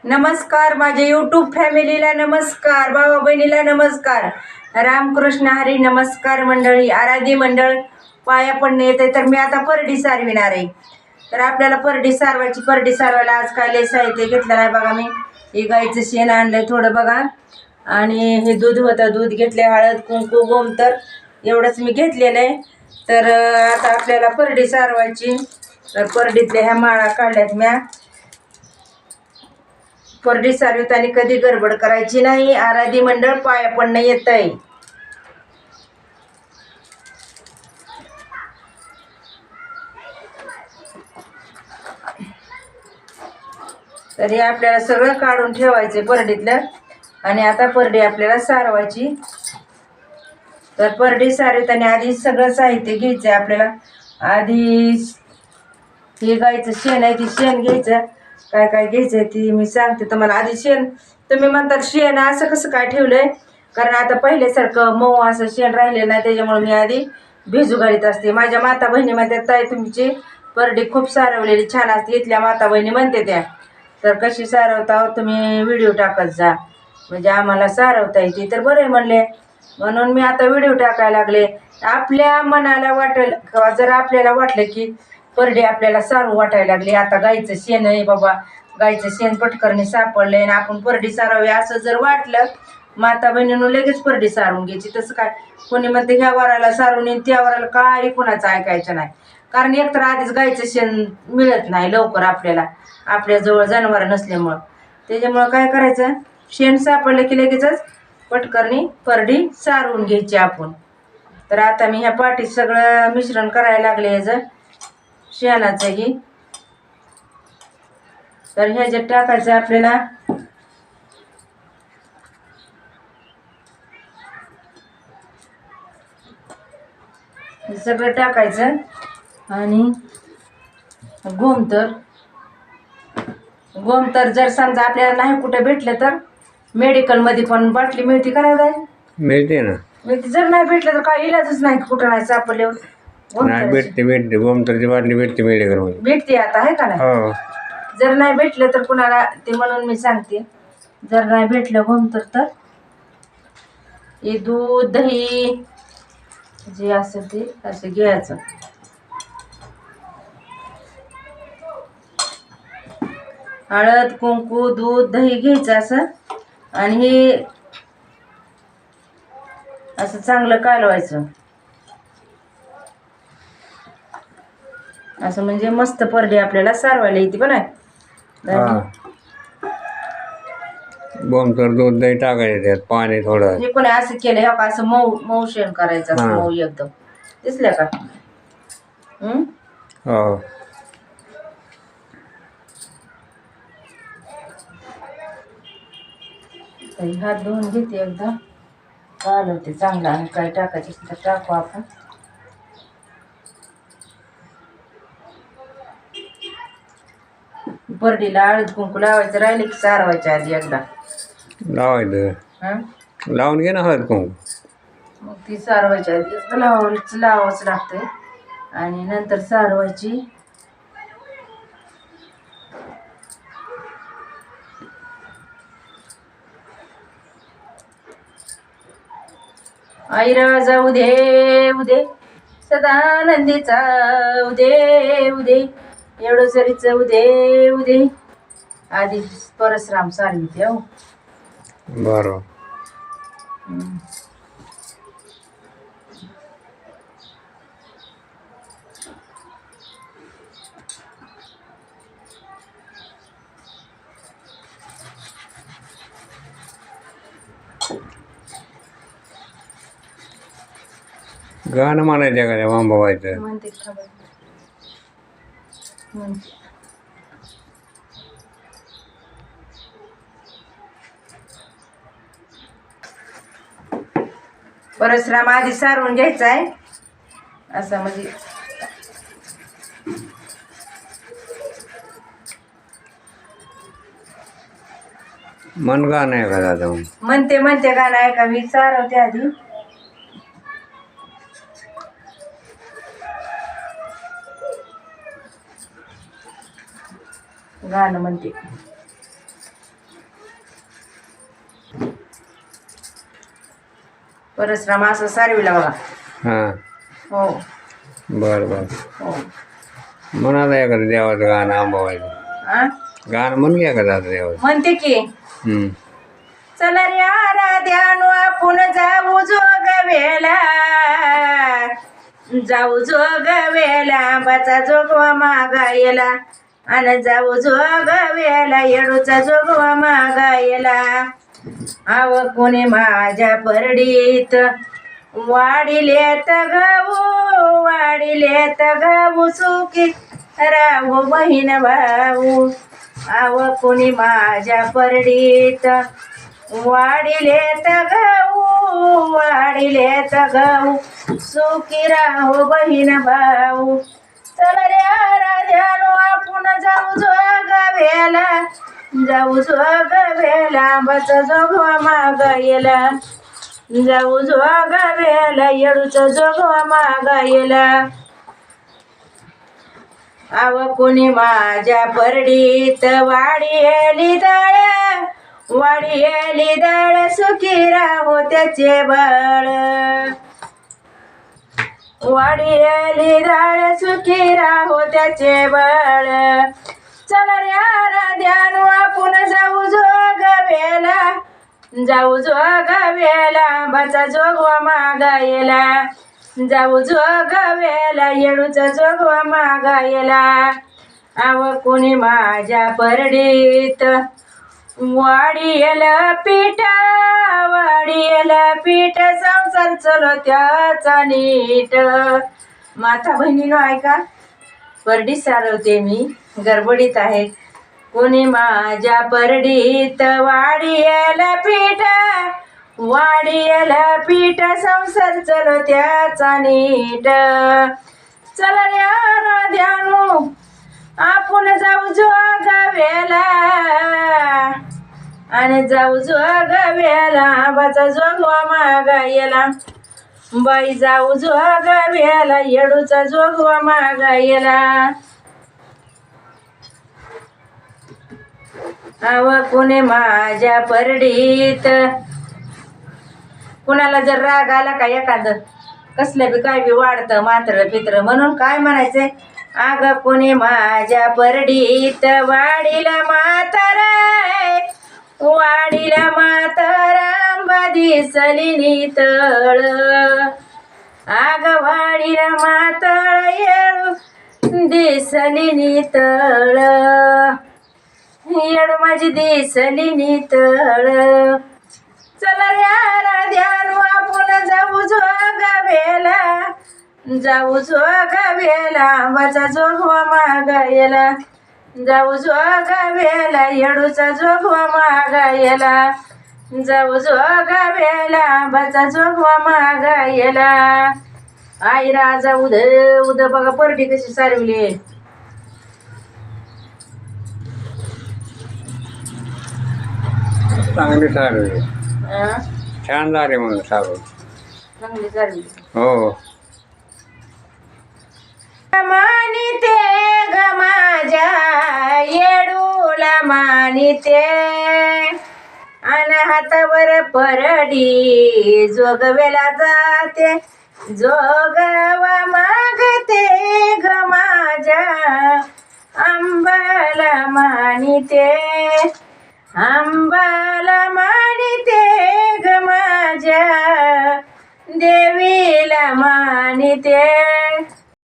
नमस्कार माझ्या यूट्यूब फॅमिलीला नमस्कार, भावा बहिणीला नमस्कार, रामकृष्ण हरी नमस्कार. मंडळी आराधी मंडळ पाया पडणे येते. तर मी आता परडी सारविणार आहे. तर आपल्याला परडी सारवायला आज काय लय साहित्य घेतलं नाही बघा. मी हे गाईचं शेण आणलंय थोडं बघा, आणि हे दूध होतं, दूध घेतले, हळद कुंकू गोमतर एवढंच मी घेतलेलं आहे. तर आता आपल्याला परडी सारवायची. तर परडीतल्या ह्या माळा काढल्यात म्या. परडी सारविताना कधी गडबड करायची नाही. आराधी मंडळ पाया पडणं येत आहे. तर हे आपल्याला सगळं काढून ठेवायचं परडीतलं, आणि आता परडी आपल्याला सारवायची. तर परडी सारविताना आधी सगळं साहित्य घ्यायचं आहे आपल्याला. आधी हे गायचं शेण आहे, ती शेण घ्यायचं. काय काय घ्यायचं ती मी सांगते तुम्हाला. आधी शेण, तुम्ही म्हणतात शेण असं कसं काय ठेवलंय, कारण आता पहिल्यासारखं मऊ असं शेण राहिलेलं नाही, त्याच्यामुळे मी आधी भिजू घालीत असते. माझ्या माता बहिणी म्हणतात ताई तुमची परडी खूप सारवलेली छान असते, इथल्या माता बहिणी म्हणते त्या. तर कशी सारवता तुम्ही व्हिडिओ टाकत जा, म्हणजे आम्हाला सारवता येते. तर बरं म्हणले, म्हणून मी आता व्हिडिओ टाकायला लागले. आपल्या मनाला वाटेल किंवा जर आपल्याला वाटलं की परडी आपल्याला सारू वाटायला लागली, आता गाईचं शेण आहे बाबा, गाईचं शेण पटकरणी सापडलंय आणि आपण परडी सारावी असं जर वाटलं, माता बहिणीनं लगेच परडी सारून घ्यायची. तसं काय कोणी म्हणते ह्या वराला सारून येईन त्या वराला, काही कुणाचं ऐकायचं नाही. कारण एकतर आधीच गाईचं शेण मिळत नाही लवकर आपल्याला, आपल्याजवळ जनावर नसल्यामुळं. त्याच्यामुळं काय करायचं, शेण सापडलं की लगेचच पटकरणी परडी सारून घ्यायची आपण. तर आता मी ह्या पाटीत सगळं मिश्रण करायला लागले याचं शेणाचंही. तर ह्याच्यात टाकायचं आपल्याला हे सगळं टाकायचं, आणि गोमतर जर समजा आपल्याला नाही कुठे भेटलं तर मेडिकलमध्ये पण बाटली मिळते का नाही, मिळते ना. मिळते. जर नाही भेटलं तर काय इलाजच नाही, कुठं नाही सापडल्यावर नाही भेटते गोमतरची बाटली भेटते मेडिकलमध्ये. भेटते आता, आहे का नाही. हो. जर नाही भेटलं तर कुणाला ते, म्हणून मी सांगते जर नाही भेटलं गोमतर तर हे दूध दही जे असेल ते असं घ्यायचं. हळद कुंकू दूध दही घ्यायचं असं, आणि हे असं चांगलं कालवायचं. असं म्हणजे मस्त परडी आपल्याला सारवायला येते पण आहे. गोमतर दूध दही टाकायचं त्यात, पाणी थोडं. हे कोणी असं केलं हे का, असं मऊ मऊ शेण करायचं, असं मऊ एकदम. दिसलं का? हो. हात धुवून घेते एकदा, कालवते चांगला, आणि काय टाकायचं तर टाकू आपण. परडीला हळद कुंकू लावायचं, राहिले की सारवायच्या आधी एकदा लावायचं. लावून घे ना हळद कुंकू. मग ती सारवायच्या आधी लावावंच लागतंय, आणि नंतर सारवायची. आईरा जाऊ दे उदे सदानंदीचा उदे उदे, एवढं सरीच उदे उदे. आधी परसराम सारविते हो. बरोबर. गाणं म्हणायचं का त्या वांबाबाईचं? म्हणते खबर. परसराम आधी सारवून घ्यायचा आहे असं, म्हणजे मन गाणं आहे का दादा? म्हणते गाणं ऐका, मी सारवते आधी. गाणं म्हणते. परशुराम असं सारविला बघा. हां हो बरं बरं. हो. म्हणाला एखादं देवाचं गाणं आंबाबाईचं हा गाणं म्हण घ्या का दादा देवाचं. म्हणते की हम्म. चला रे आराध्यानो आपण जाऊ जोगवेला, जाऊ जोगवेला आंबाचा जोगवा मागायला, आणि जाऊ जोगवेला येडूचा जोगवा मागायला. आव कोणी माझ्या परडीत वाढिलेत गहू, वाढिलेत गहू सुखी राहू बहीण भाऊ. आव कोणी माझ्या परडीत वाढिलेत गहू, वाढिलेत गहू सुखी राहू बहीण भाऊ. चला रे आराध्यानो आपण जाऊ जोगवेला, जाऊ जोगवेला आंबाचा जोगवा मागायला, जाऊ जोगवेला येडूचा जोगवा मागायला. आव कोणी माझ्या परडीत वाढिली दळ, वाढिली दळ सुखी राहो त्याचे बळ, वाढिली दळ सुखी राहो त्याचे बळ. चला रे आराध्यानो आपण जाऊ जोगवेला, जाऊ जोगवेला आंबाचा जोगवा मागायला, जाऊ जोगवेला येडूचा जोगवा मागायला. आव कोणी माझ्या परडीत वाढियल पीठ, वाढियल पीठ संसार चलो त्याचा नीट. माता बहिणीनो ऐका, परडी सारवते मी, गडबडीत आहे. कोणी माझ्या परडीत वाढियल पीठ, वाढियल पीठ संसार चलो त्याचा नीट. चला रे आराध्यानो आपण जाऊ जोगवेला, आणि जाऊ जोगवेला आंबाचा जोगवा मागायला. बाई जाऊ जोगवेला येडूचा जोगवा मागायला. आव कोणी माझ्या परडीत, कुणाला जर राग आला का एखादं कसलं बी काय बी वाढतं मात्र पित्र, म्हणून काय म्हणायचंय, आग कोणी माझ्या परडीत वाढीला म्हातारा, वाढीला म्हातारा आंबा दिसली नितळ. आग वाढीला म्हाताळ येडू दिसली नितळ, येडू माझी दिसली नितळ. चला रे आराध्यानो आपण जाऊ जोगवेला, जाऊ जोगवेला आंबाचा जोगवा मागायला, जाऊ जोगवेला येडूचा जोगवा मागायला, जाऊ जोगवेला आंबाचा जोगवा मागायला. आई राजा उद उद बघा परडी कशी सारवली. चांगली सारवली, हं? छान झाले म्हणून सारवली. चांगली सारवली. हो. मानिते ग माझ्या येडूला मानिते, अन हातावर परडी जोगवेला जाते, जोगवा मागते ग माझ्या आंबाला मानिते, आंबाला मानिते ग माझ्या देवीला मानिते.